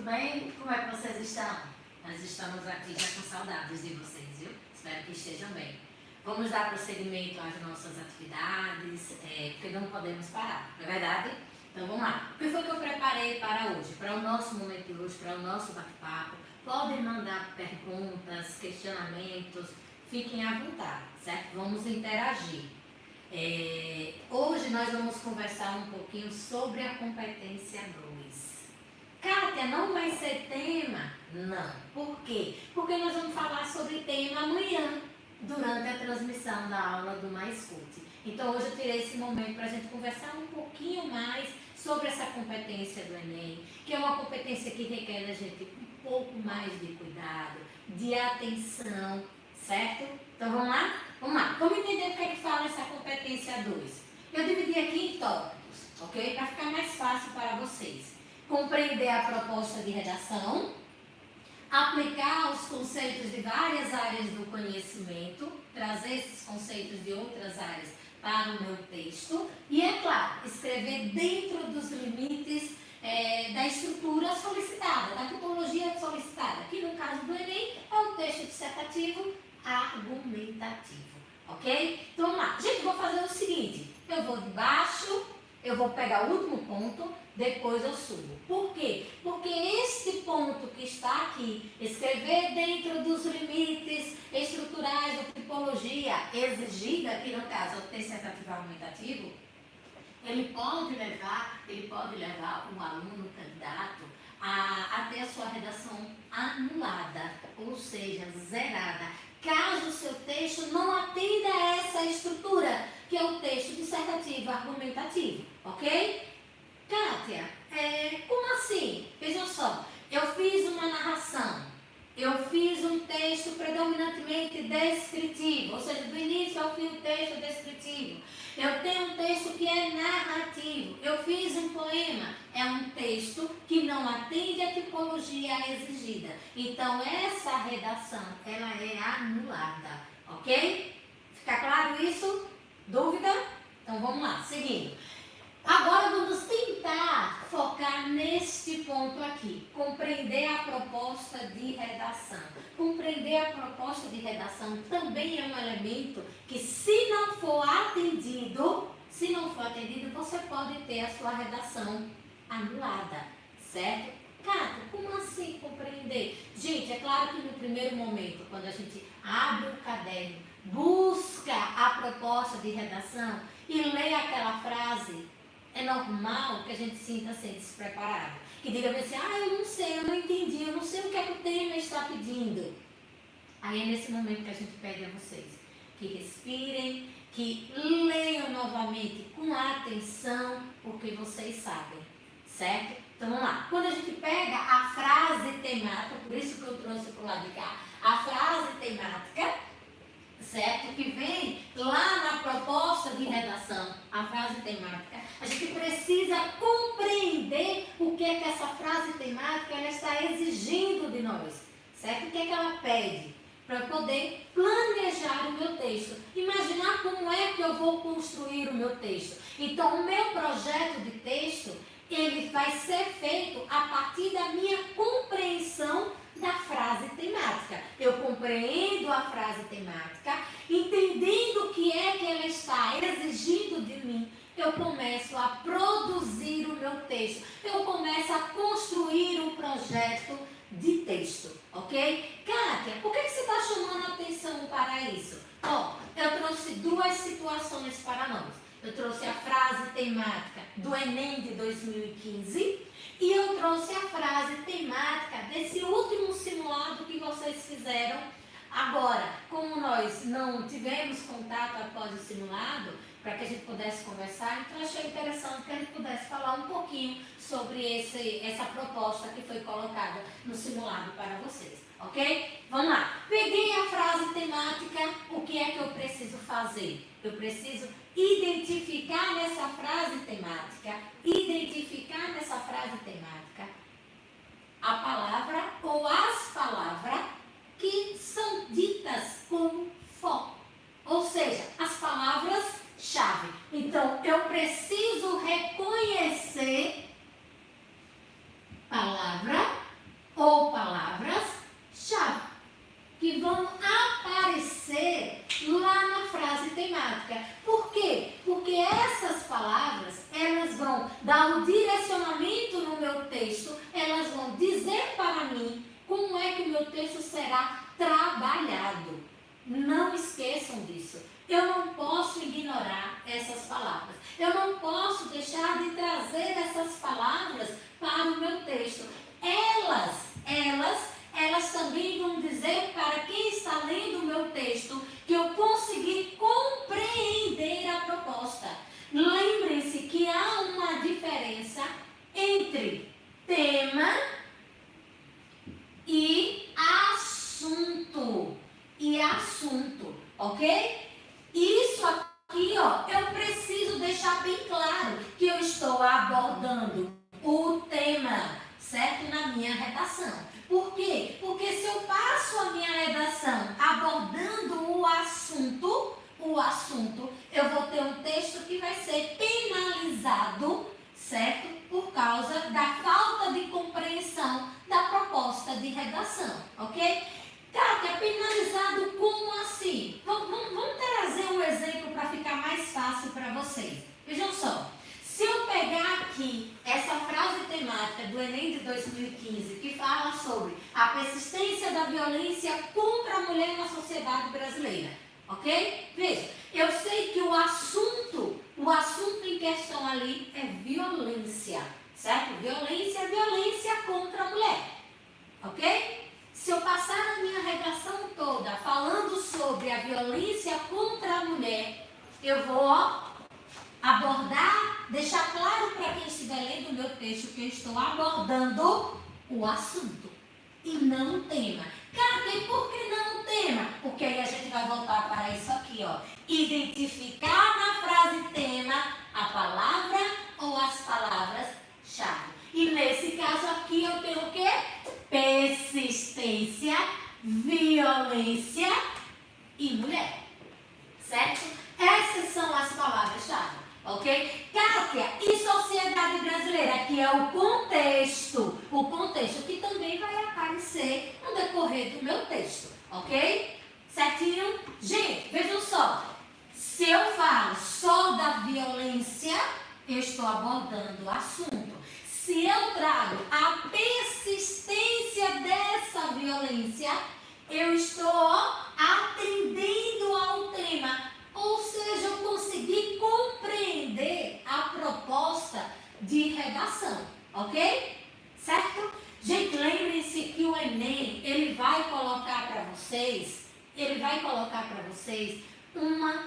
bem? Como é que vocês estão? Nós estamos aqui já com saudades de vocês, viu? Espero que estejam bem. Vamos dar prosseguimento às nossas atividades, porque não podemos parar, não é verdade? Então vamos lá. O que foi que eu preparei para hoje? Para o nosso momento de hoje, para o nosso bate-papo. Podem mandar perguntas, questionamentos, fiquem à vontade, certo? Vamos interagir. Hoje nós vamos conversar um pouquinho sobre a competência 2. Kátia, não vai ser tema? Não. Por quê? Porque nós vamos falar sobre tema amanhã, durante a transmissão da aula do MySchool. Então hoje eu tirei esse momento para a gente conversar um pouquinho mais sobre essa competência do Enem, que é uma competência que requer da gente um pouco mais de cuidado, de atenção, certo? Então vamos lá? Vamos lá. Vamos entender o que é que fala essa competência 2. Eu dividi aqui em tópicos, ok? Para ficar mais fácil para vocês. Compreender a proposta de redação, aplicar os conceitos de várias áreas do conhecimento, trazer esses conceitos de outras áreas para o meu texto e, é claro, escrever dentro dos limites da estrutura solicitada, da tipologia solicitada, que no caso do Enem é o texto dissertativo argumentativo, ok? Então vamos lá. Gente, vou fazer o seguinte, eu vou de baixo Eu vou pegar o último ponto, depois eu subo. Por quê? Porque este ponto que está aqui, escrever dentro dos limites estruturais da tipologia exigida, que no caso é o texto tentativo argumentativo, ele pode levar o aluno, o candidato, a ter a sua redação anulada, ou seja, zerada, caso o seu texto não atenda a essa estrutura, que é o texto dissertativo argumentativo, ok? Kátia, como assim? Vejam só, eu fiz uma narração, eu fiz um texto predominantemente descritivo, ou seja, do início ao fim o texto é descritivo. Eu tenho um texto que é narrativo, eu fiz um poema, é um texto que não atende à tipologia exigida. Então, essa redação, ela é anulada, ok? Fica claro isso? Dúvida? Então, vamos lá, seguindo. Agora vamos tentar focar neste ponto aqui, compreender a proposta de redação. Compreender a proposta de redação também é um elemento que, se não for atendido, você pode ter a sua redação anulada, certo? Cátia, como assim compreender? Gente, é claro que no primeiro momento, quando a gente abre o caderno, busca a proposta de redação e lê aquela frase, é normal que a gente sinta assim despreparado. Que diga assim, eu não sei, eu não entendi, eu não sei o que é que o tema está pedindo. Aí é nesse momento que a gente pede a vocês que respirem, que leiam novamente com atenção, porque vocês sabem, certo? Então vamos lá. Quando a gente pega a frase temática, por isso que eu trouxe para o lado de cá, a frase temática, certo? Que vem lá na proposta de redação, a frase temática, a gente precisa compreender o que é que essa frase temática ela está exigindo de nós, certo? O que é que ela pede? Para poder planejar o meu texto, imaginar como é que eu vou construir o meu texto. Então, o meu projeto de texto, ele vai ser feito a partir da minha compreensão da frase temática. Eu compreendo a frase temática, entendendo o que é que ela está exigindo de mim, eu começo a produzir o meu texto, eu começo a construir um projeto de texto, ok? Kátia, por que você está chamando a atenção para isso? Eu trouxe duas situações para nós. Eu trouxe a frase temática do Enem de 2015 e eu trouxe a frase temática desse último simulado que vocês fizeram agora. Como nós não tivemos contato após o simulado, para que a gente pudesse conversar, então achei interessante que a gente pudesse falar um pouquinho sobre essa proposta que foi colocada no simulado para vocês, ok? Vamos lá. Peguei a frase temática, o que é que eu preciso fazer? Eu preciso identificar nessa frase temática a palavra ou as palavras que são ditas como foco, ou seja, as palavras-chave. Então, eu preciso reconhecer palavra ou palavras-chave que vão aparecer lá na frase temática. Por quê? Porque essas palavras, elas vão dar um direcionamento no meu texto, elas vão dizer para mim como é que o meu texto será trabalhado. Não esqueçam disso. Eu não posso ignorar essas palavras. Eu não posso deixar de trazer essas palavras para o meu texto. Elas também vão dizer para quem está lendo o meu texto que eu consegui compreender a proposta. Lembrem-se que há uma diferença entre tema e assunto. Ok? Isso aqui, eu preciso deixar bem claro que eu estou abordando o tema, certo? Na minha redação. Por quê? Porque se eu passo a minha redação abordando o assunto, eu vou ter um texto que vai ser penalizado, certo? Por causa da falta de compreensão da proposta de redação, ok? Kátia, penalizado como assim? Vamos trazer um exemplo para ficar mais fácil para vocês. Vejam só, se eu temática do Enem de 2015, que fala sobre a persistência da violência contra a mulher na sociedade brasileira. Ok? Veja, eu sei que o assunto em questão ali é violência, certo? Violência contra a mulher. Ok? Se eu passar a minha redação toda falando sobre a violência contra a mulher, eu vou abordar, deixar claro para quem estiver lendo o meu texto que eu estou abordando o assunto e não o tema. Cara, e por que não o tema? Porque aí a gente vai voltar para isso aqui, ó. Identificar na frase tema a palavra ou as palavras-chave. E nesse caso aqui eu tenho o quê? Persistência, violência e mulher. Certo? Essas são as palavras-chave. Ok? Kátia, e sociedade brasileira, que é o contexto que também vai aparecer no decorrer do meu texto, ok? Certinho? Gente, vejam só, se eu falo só da violência, eu estou abordando o assunto. Se eu trago a persistência dessa violência, eu estou atendendo ao tema. Ou seja, eu consegui compreender a proposta de redação, ok? Certo? Gente, lembrem-se que o Enem, ele vai colocar para vocês uma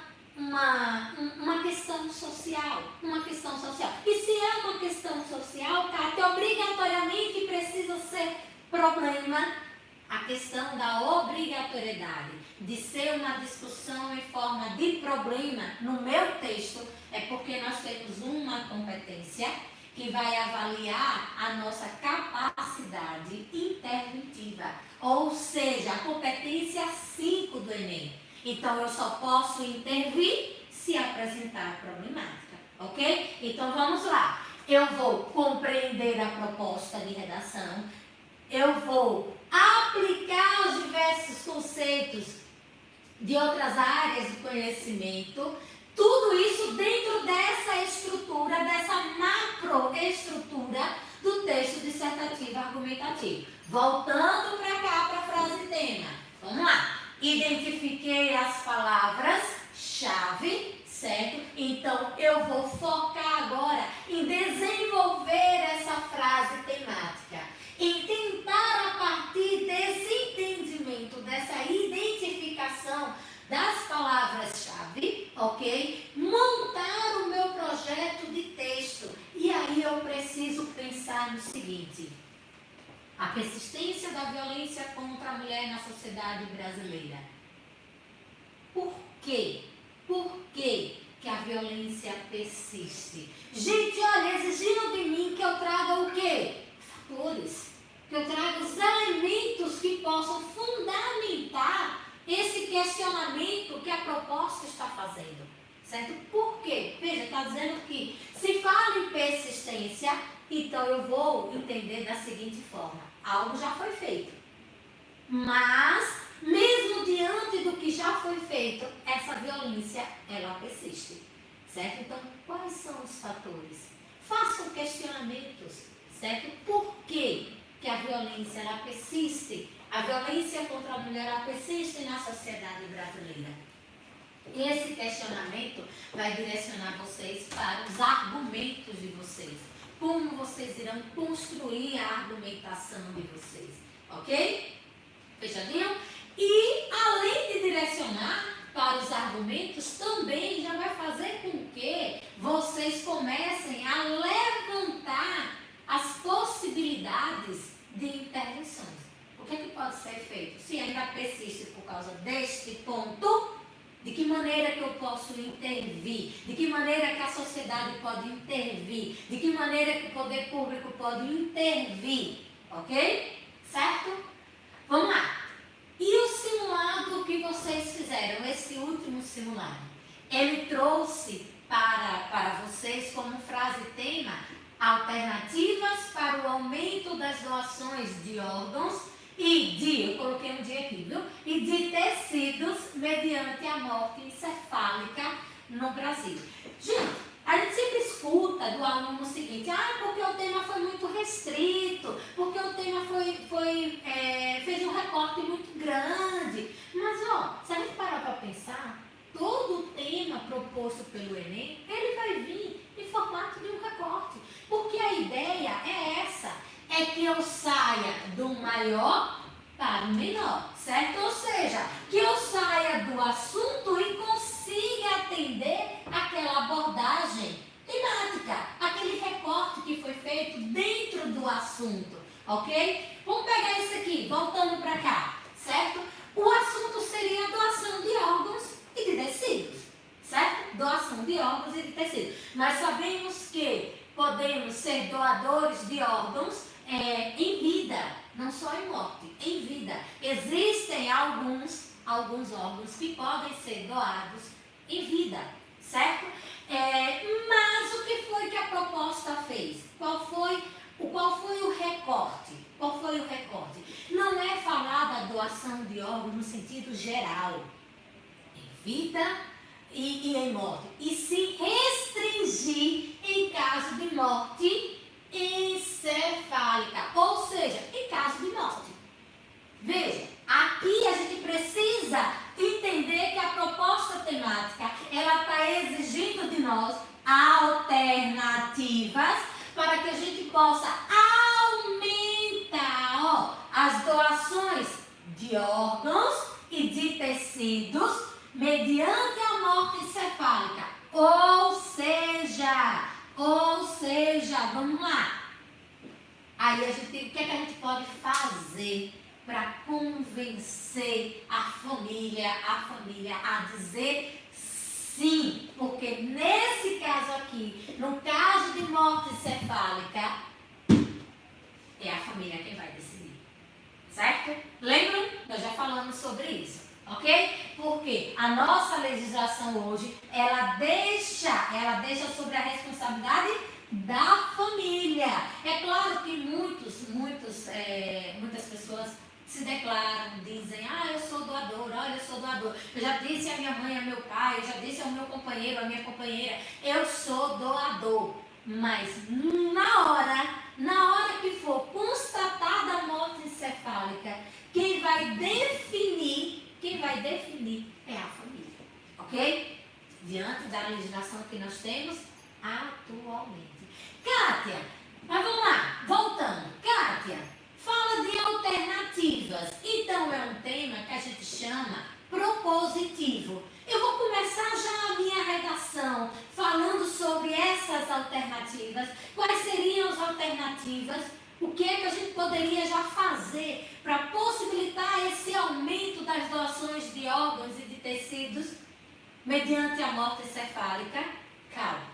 questão social, E se é uma questão social, Cátia, obrigatoriamente precisa ser problema. A questão da obrigatoriedade de ser uma discussão em forma de problema no meu texto é porque nós temos uma competência que vai avaliar a nossa capacidade interventiva, ou seja, a competência 5 do Enem. Então, eu só posso intervir se apresentar a problemática, ok? Então, vamos lá. Eu vou compreender a proposta de redação, eu vou aplicar os diversos conceitos de outras áreas de conhecimento, tudo isso dentro dessa estrutura, dessa macroestrutura do texto dissertativo argumentativo. Voltando para cá, para a frase tema. Vamos lá. Identifiquei as palavras-chave, certo? Então, eu vou focar agora em desenvolver essa frase temática, em tentar, a partir desse entendimento, dessa identificação das palavras-chave, ok? Montar o meu projeto de texto. E aí eu preciso pensar no seguinte: a persistência da violência contra a mulher na sociedade brasileira. Por quê? Por que a violência persiste? Gente, olha, exigiram de mim que eu traga o quê? Fatores. Que eu traga os elementos que possam fundamentar esse questionamento que a proposta está fazendo. Certo? Por quê? Veja, está dizendo que se fala em persistência, então eu vou entender da seguinte forma: algo já foi feito. Mas, mesmo diante do que já foi feito, essa violência, ela persiste. Certo? Então, quais são os fatores? Façam questionamentos. Certo? Por quê que a violência, ela persiste? A violência contra a mulher, ela persiste na sociedade brasileira. Esse questionamento vai direcionar vocês para os argumentos de vocês. Como vocês irão construir a argumentação de vocês. Ok? Fechadinho? E, além de direcionar para os argumentos, também já vai fazer com que vocês comecem a levantar as possibilidades de intervenções. O que é que pode ser feito? Se ainda persiste por causa deste ponto, de que maneira que eu posso intervir? De que maneira que a sociedade pode intervir? De que maneira que o poder público pode intervir? Ok? Certo? Vamos lá. E o simulado que vocês fizeram, esse último simulado, ele trouxe para vocês como frase tema alternativas para o aumento das doações de órgãos eu coloquei um dia aqui, viu? E de tecidos mediante a morte encefálica no Brasil. Gente, a gente sempre escuta do aluno o seguinte: porque o tema foi muito restrito, porque o tema fez um recorte muito grande. Mas, se a gente parar para pensar, todo o tema proposto pelo Enem, ele vai vir em formato de um recorte. Porque a ideia é essa, é que eu saia do maior para o menor, certo? Ou seja, que eu saia do assunto e consiga atender aquela abordagem temática, aquele recorte que foi feito dentro do assunto, ok? Vamos pegar isso aqui, voltando para cá, certo? O assunto seria doação de órgãos e de tecidos, certo? Doação de órgãos e de tecidos. Nós sabemos que podemos ser doadores de órgãos em vida, não só em morte, em vida. Existem alguns órgãos que podem ser doados em vida, certo? Mas o que foi que a proposta fez? Qual foi o recorte? Qual foi o recorte? Não é falar da doação de órgãos no sentido geral, em vida e em morte, e se restringir em caso de morte encefálica, ou seja, em caso de morte. Veja, aqui a gente precisa entender que a proposta temática, ela está exigindo de nós alternativas para que a gente possa aumentar as doações de órgãos e de tecidos mediante a morte encefálica. Ou seja, vamos lá. Aí o que é que a gente pode fazer para convencer a família a dizer sim? Porque nesse caso aqui, no caso de morte encefálica, é a família quem vai decidir, certo? Lembram? Nós já falamos sobre isso, ok? Porque a nossa legislação hoje, ela deixa sobre a responsabilidade da família. É claro que muitas pessoas se declaram, dizem, eu sou doador, olha, eu sou doador. Eu já disse à minha mãe, ao meu pai, eu já disse ao meu companheiro, à minha companheira, eu sou doador. Mas na hora que for constatada a morte encefálica, quem vai definir é a família, ok? Diante da legislação que nós temos atualmente. Kátia, mas vamos lá, voltando. Kátia, fala de alternativas. Então é um tema que a gente chama propositivo. Eu vou começar já a minha redação falando sobre essas alternativas. Quais seriam as alternativas? O que é que a gente poderia já fazer para possibilitar esse aumento das doações de órgãos e de tecidos mediante a morte encefálica? Calma.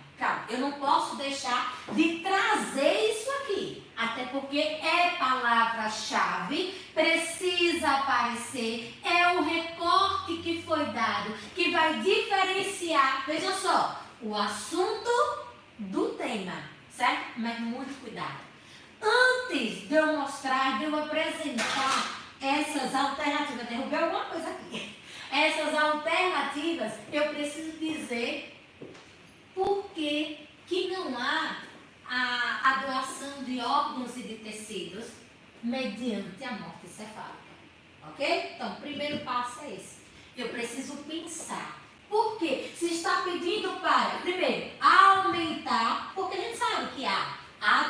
Eu não posso deixar de trazer isso aqui, até porque é palavra-chave, precisa aparecer, é um recorte que foi dado, que vai diferenciar, veja só, o assunto do tema, certo? Mas muito cuidado. Antes de eu mostrar, de eu apresentar essas alternativas, derrubei alguma coisa aqui, essas alternativas, eu preciso dizer por que não há a doação de órgãos e de tecidos mediante a morte encefálica, ok? Então, o primeiro passo é esse. Eu preciso pensar. Por quê? Se está pedindo para, primeiro, aumentar, porque a gente sabe que há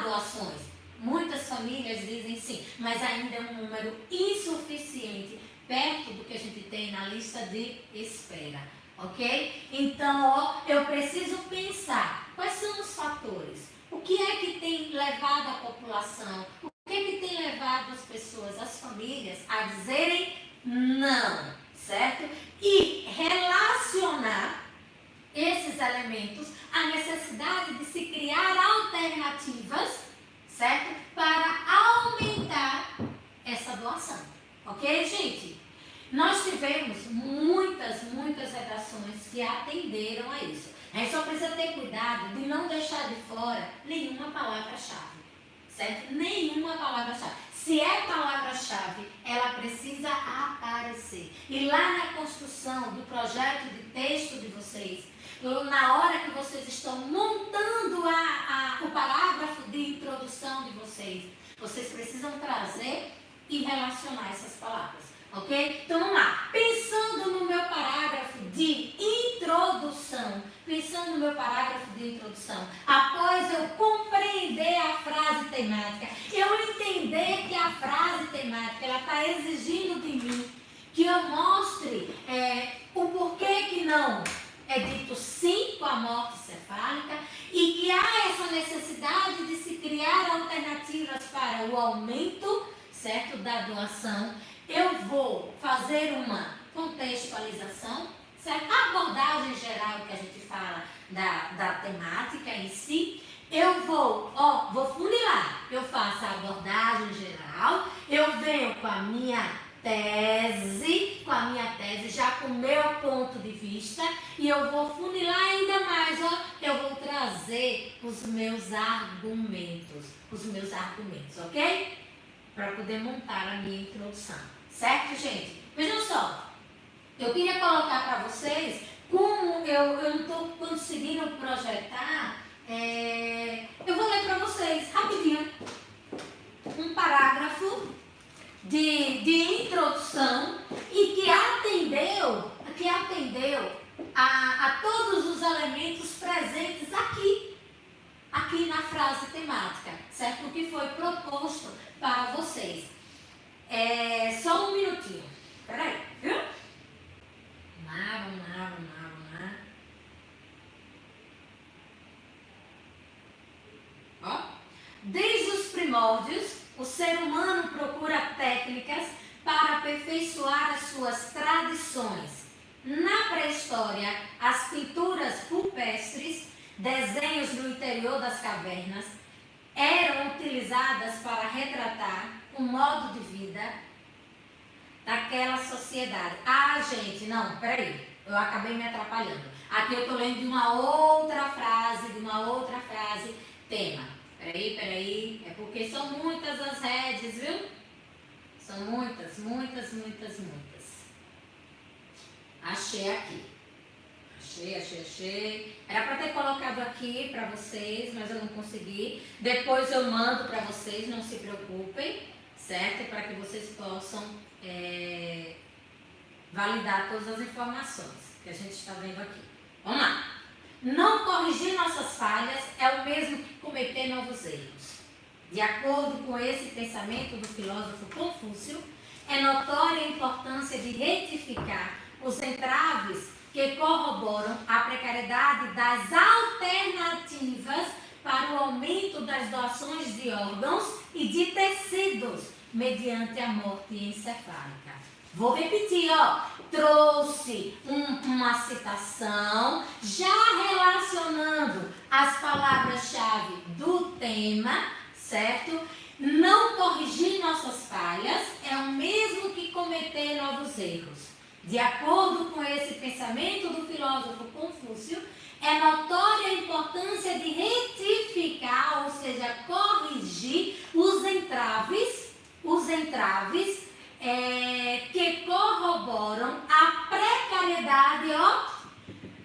doações. Muitas famílias dizem sim, mas ainda é um número insuficiente perto do que a gente tem na lista de espera. Ok? Então, eu preciso pensar quais são os fatores. O que é que tem levado a população? O que é que tem levado as pessoas, as famílias, a dizerem não, certo? E relacionar esses elementos à necessidade de se criar alternativas, certo? Para aumentar essa doação. Ok, gente? Nós tivemos muitas redações que atenderam a isso. A gente só precisa ter cuidado de não deixar de fora nenhuma palavra-chave, certo? Nenhuma palavra-chave. Se é palavra-chave, ela precisa aparecer. E lá na construção do projeto de texto de vocês, na hora que vocês estão montando o parágrafo de introdução de vocês precisam trazer e relacionar essas palavras, ok? Então vamos lá. Pensando no meu parágrafo de introdução, após eu compreender a frase temática, eu entender que a frase temática ela está exigindo de mim que eu mostre o porquê que não é dito sim com a morte cefálica e que há essa necessidade de se criar alternativas para o aumento, certo, da doação. Eu vou fazer uma contextualização, certo? A abordagem geral que a gente fala da temática em si. Eu vou funilar. Eu faço a abordagem geral, eu venho com a minha tese, já com o meu ponto de vista, e eu vou funilar ainda mais, eu vou trazer os meus argumentos, ok? Para poder montar a minha introdução, certo, gente? Vejam só, eu queria colocar para vocês como eu não estou conseguindo projetar, eu vou ler para vocês rapidinho um parágrafo de introdução e que atendeu a todos os elementos presentes aqui na frase temática, certo? O que foi proposto para vocês. Só um minutinho, peraí, viu? Vamos lá. Desde os primórdios, o ser humano procura técnicas para aperfeiçoar as suas tradições. Na pré-história, as pinturas rupestres, desenhos no interior das cavernas, eram utilizadas para retratar o modo de vida daquela sociedade. Gente, não, peraí, eu acabei me atrapalhando. Aqui eu estou lendo de uma outra frase, tema. Peraí, é porque são muitas as redes, viu? São muitas. Achei aqui. Achei. Era para ter colocado aqui para vocês, mas eu não consegui. Depois eu mando para vocês, não se preocupem, certo? Para que vocês possam validar todas as informações que a gente está vendo aqui. Vamos lá. Não corrigir nossas falhas é o mesmo que cometer novos erros. De acordo com esse pensamento do filósofo Confúcio, é notória a importância de retificar os entraves que corroboram a precariedade das alternativas para o aumento das doações de órgãos e de tecidos mediante a morte encefálica. Vou repetir, trouxe uma citação já relacionando as palavras-chave do tema, certo? Não corrigir nossas falhas é o mesmo que cometer novos erros. De acordo com esse pensamento do filósofo Confúcio, é notória a importância de retificar, ou seja, corrigir os entraves que corroboram a precariedade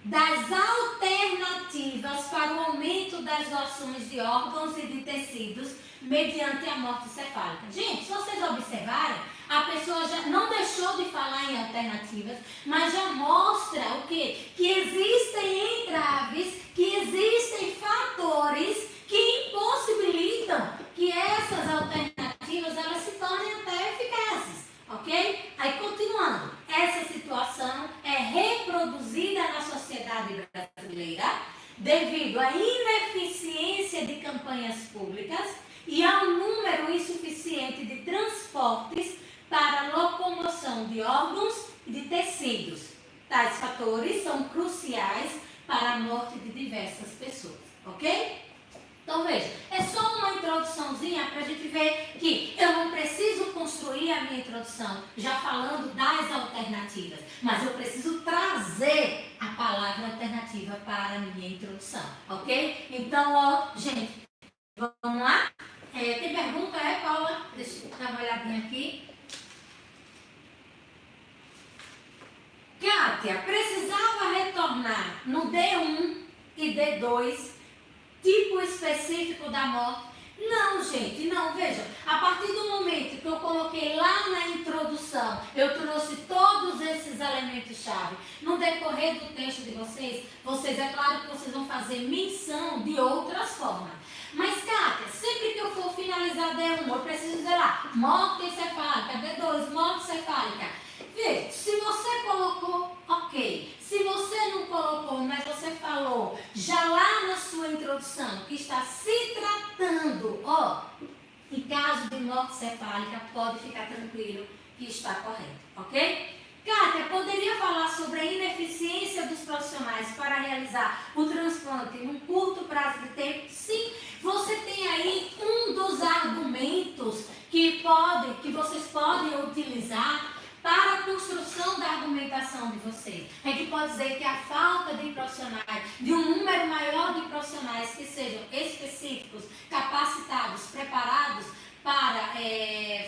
das alternativas para o aumento das doações de órgãos e de tecidos mediante a morte cefálica. Gente, se vocês observarem, a pessoa já não deixou de falar em alternativas, mas já mostra o quê? Que existem entraves, que existem fatores que impossibilitam que essas alternativas elas se tornem até eficazes, ok? Aí continuando, essa situação é reproduzida na sociedade brasileira devido à ineficiência de campanhas públicas e ao número insuficiente de transportes para locomoção de órgãos e de tecidos. Tais fatores são cruciais para a morte de diversas pessoas, ok? Então veja, é só uma introduçãozinha para a gente ver que eu não preciso construir a minha introdução já falando das alternativas, mas eu preciso trazer a palavra alternativa para a minha introdução, ok? Então, gente, vamos lá? Tem pergunta, Paula? Deixa eu dar uma olhadinha aqui. Kátia, precisava retornar no D1 e D2, tipo específico da morte? Não, gente, não, veja, a partir do momento que eu coloquei lá na introdução, eu trouxe todos esses elementos-chave. No decorrer do texto de vocês, é claro que vocês vão fazer menção de outras formas. Mas, Kátia, sempre que eu for finalizar D1, eu preciso dizer lá, morte encefálica, D2, morte cefálica. Veja, se você colocou, ok. Se você não colocou, mas você falou já lá na sua introdução que está se tratando, em caso de morte cefálica, pode ficar tranquilo que está correto, ok? Kátia, poderia falar sobre a ineficiência dos profissionais para realizar o transplante num curto prazo de tempo? Sim, você tem aí um dos argumentos que vocês podem utilizar para a construção da argumentação de vocês. A gente pode dizer que a falta de profissionais, de um número maior de profissionais que sejam específicos, capacitados, preparados para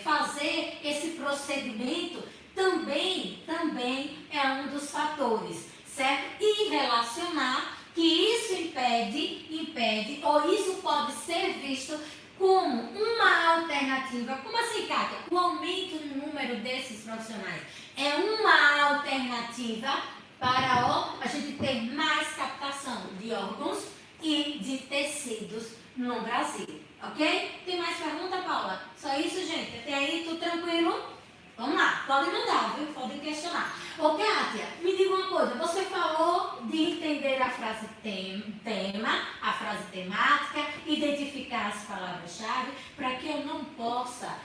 fazer esse procedimento, também é um dos fatores, certo? E relacionar que isso impede, ou isso pode ser visto como uma alternativa. Como assim, Kátia? O aumento no número desses profissionais é uma alternativa para a gente ter mais captação de órgãos e de tecidos no Brasil, ok? Tem mais pergunta, Paula? Só isso, gente? Até aí, tudo tranquilo? Vamos lá, podem mandar, viu? Podem questionar. Ô, Kátia, me diga uma coisa. Você falou de entender a frase tema, a frase temática, identificar as palavras-chave, para que eu não possa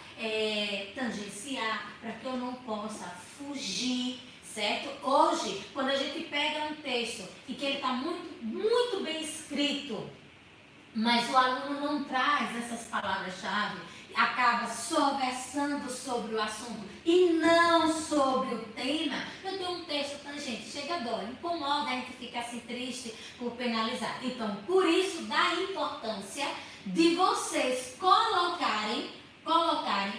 tangenciar, para que eu não possa fugir, certo? Hoje, quando a gente pega um texto e que ele está muito bem escrito, mas o aluno não traz essas palavras-chave, acaba só versando sobre o assunto e não sobre o tema, eu tenho um texto tangente, chega a dor, incomoda, a gente fica assim triste por penalizar. Então, por isso, dá importância de vocês colocarem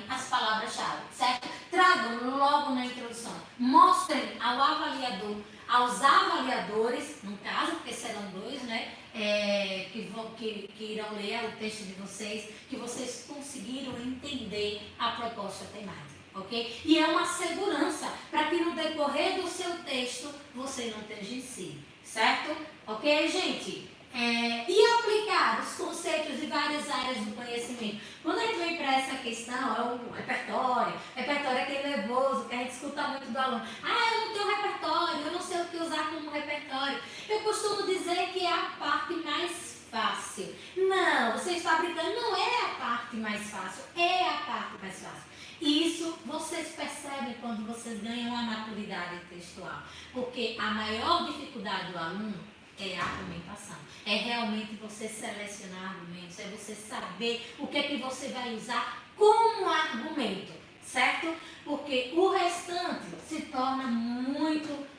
as palavras-chave, certo? Tragam logo na introdução, mostrem ao avaliador, aos avaliadores, no caso, porque serão dois, né? Que irão ler o texto de vocês, que vocês conseguiram entender a proposta temática, ok? E é uma segurança para que no decorrer do seu texto você não tangencie, certo? Ok, gente? E aplicar os conceitos de várias áreas do conhecimento. Quando a gente vem para essa questão, é o repertório é aquele nervoso que a gente escuta muito do aluno. Eu não tenho repertório, eu não sei o que usar como repertório. Eu costumo dizer que é a parte mais fácil. Não, você está brincando, não é a parte mais fácil, é a parte mais fácil. E isso vocês percebem quando vocês ganham a maturidade textual. Porque a maior dificuldade do aluno é a argumentação. É realmente você selecionar argumentos, é você saber o que é que você vai usar como argumento, certo? Porque o restante se torna muito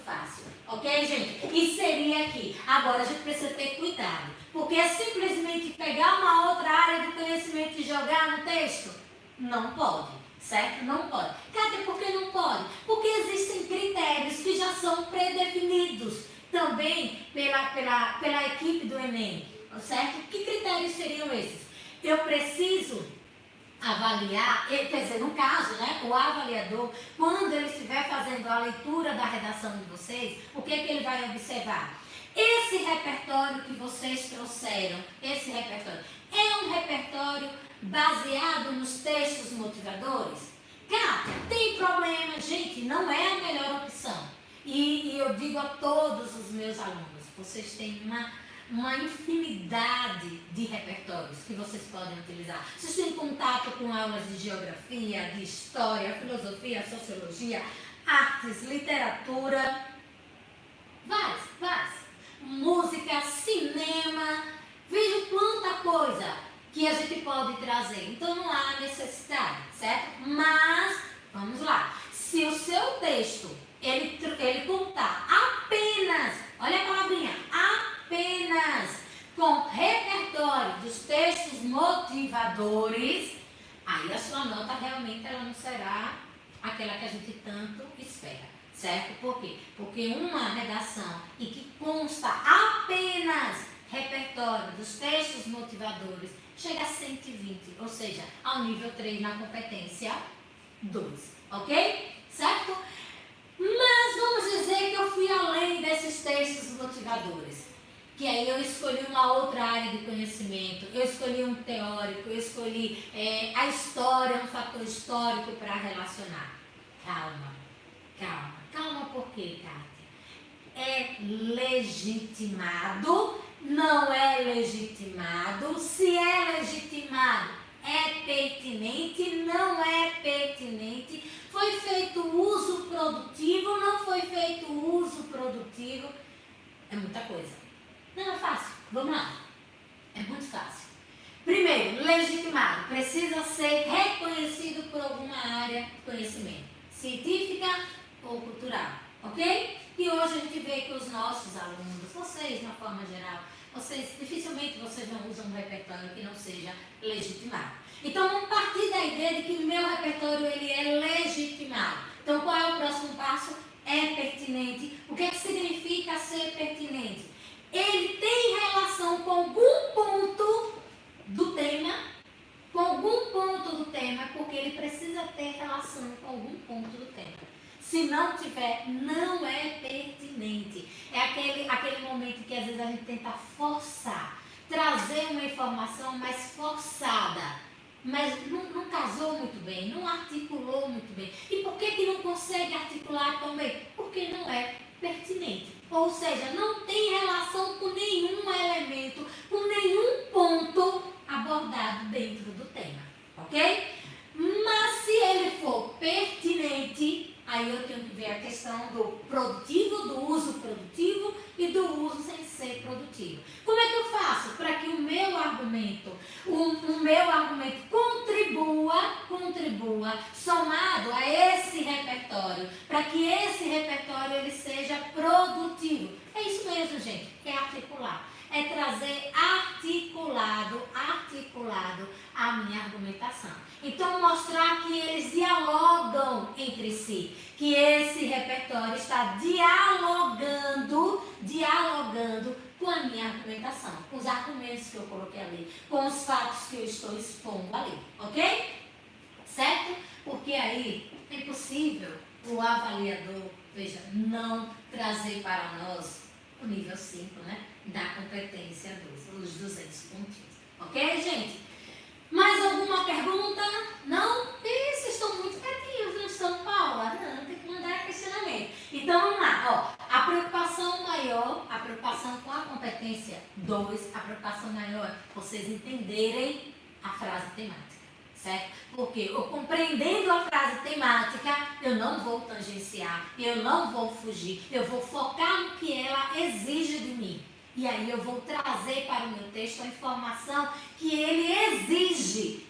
fácil, ok, gente? E seria aqui. Agora a gente precisa ter cuidado, porque é simplesmente pegar uma outra área do conhecimento e jogar no texto? Não pode, certo? Não pode. Cadê por que não pode? Porque existem critérios que já são predefinidos também pela equipe do Enem, certo? Que critérios seriam esses? Eu preciso avaliar, quer dizer, no caso, né, o avaliador, quando ele estiver fazendo a leitura da redação de vocês, o que é que ele vai observar? Esse repertório que vocês trouxeram, esse repertório, é um repertório baseado nos textos motivadores? Kátia, tem problema, gente, não é a melhor opção. E eu digo a todos os meus alunos, vocês têm uma infinidade de repertórios que vocês podem utilizar. Vocês têm contato com aulas de geografia, de história, filosofia, sociologia, artes, literatura, várias. Música, cinema, veja quanta coisa que a gente pode trazer. Então não há necessidade, certo? Mas, vamos lá, se o seu texto ele contar apenas, olha a palavrinha, apenas com repertório dos textos motivadores, aí a sua nota realmente ela não será aquela que a gente tanto espera, certo? Por quê? Porque uma redação e que consta apenas repertório dos textos motivadores chega a 120, ou seja, ao nível 3 na competência 2, ok? Certo? Mas vamos dizer que eu fui além desses textos motivadores, que aí eu escolhi uma outra área de conhecimento, eu escolhi um teórico, eu escolhi a história, um fator histórico para relacionar. Calma, por quê, Kátia? É legitimado, não é legitimado, se é legitimado, é pertinente, não é pertinente, foi feito uso produtivo, não foi feito uso produtivo, é muita coisa. Não é fácil, vamos lá, é muito fácil. Primeiro, legitimado, precisa ser reconhecido por alguma área de conhecimento, científica ou cultural, ok? E hoje a gente vê que os nossos alunos, vocês de uma forma geral, dificilmente vocês não usam um repertório que não seja legitimado. Então vamos partir da ideia de que o meu repertório ele é legitimado. Então qual é o próximo passo? É pertinente. O que é que significa ser pertinente? Ele tem relação com algum ponto do tema, porque ele precisa ter relação com algum ponto do tema. Se não tiver, não é pertinente. É aquele momento que às vezes a gente tenta forçar, trazer uma informação mais forçada, mas não casou muito bem, não articulou muito bem. E por que não consegue articular tão bem? Porque não é pertinente. Ou seja, não tem relação com nenhum elemento, com nenhum ponto abordado dentro do tema, ok? Mas se ele for pertinente, aí eu tenho que ver a questão do produtivo, do uso produtivo e do uso sem ser produtivo. Como é que eu faço para que o meu argumento, contribua somado a esse repertório, para que esse repertório ele seja produtivo? É isso mesmo, gente, é articular. É trazer articulado a minha argumentação. Então, mostrar que eles dialogam entre si, que esse repertório está dialogando com a minha argumentação, com os argumentos que eu coloquei ali, com os fatos que eu estou expondo ali, ok? Certo? Porque aí é impossível o avaliador, veja, não trazer para nós o nível 5, né? Da competência 2, os 200 pontinhos. Ok, gente? Mais alguma pergunta? Não? Vocês estão muito quietinhos, não estão, Paula? Não, tem que mandar questionamento. Então, vamos lá. Ó, a preocupação com a competência 2, a preocupação maior é vocês entenderem a frase temática. Certo? Porque eu compreendendo a frase temática, eu não vou tangenciar, eu não vou fugir, eu vou focar no que ela exige de mim. E aí eu vou trazer para o meu texto a informação que ele exige,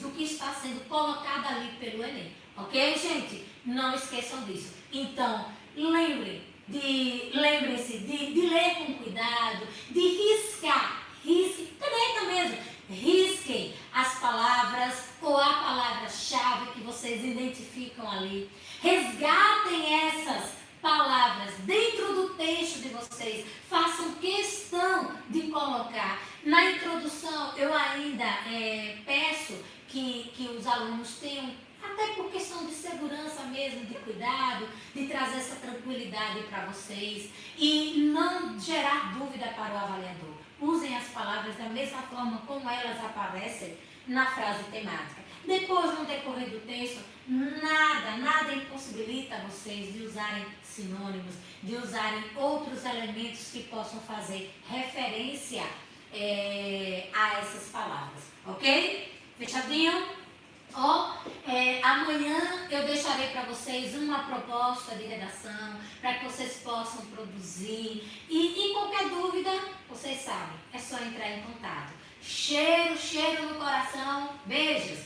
do que está sendo colocado ali pelo Enem. Ok, gente? Não esqueçam disso. Então, lembrem-se de ler com cuidado, de riscar, caneta mesmo, risquem as palavras ou a palavra-chave que vocês identificam ali. Resgatem essas palavras dentro do texto de vocês, façam questão de colocar. Na introdução, eu ainda peço que os alunos tenham, até por questão de segurança mesmo, de cuidado, de trazer essa tranquilidade para vocês e não gerar dúvida para o avaliador. Usem as palavras da mesma forma como elas aparecem na frase temática. Depois, no decorrer do texto, nada impossibilita vocês de usarem sinônimos, de usarem outros elementos que possam fazer referência a essas palavras, ok? Fechadinho? Amanhã eu deixarei para vocês uma proposta de redação para que vocês possam produzir e qualquer dúvida, vocês sabem, é só entrar em contato. Cheiro no coração, beijos!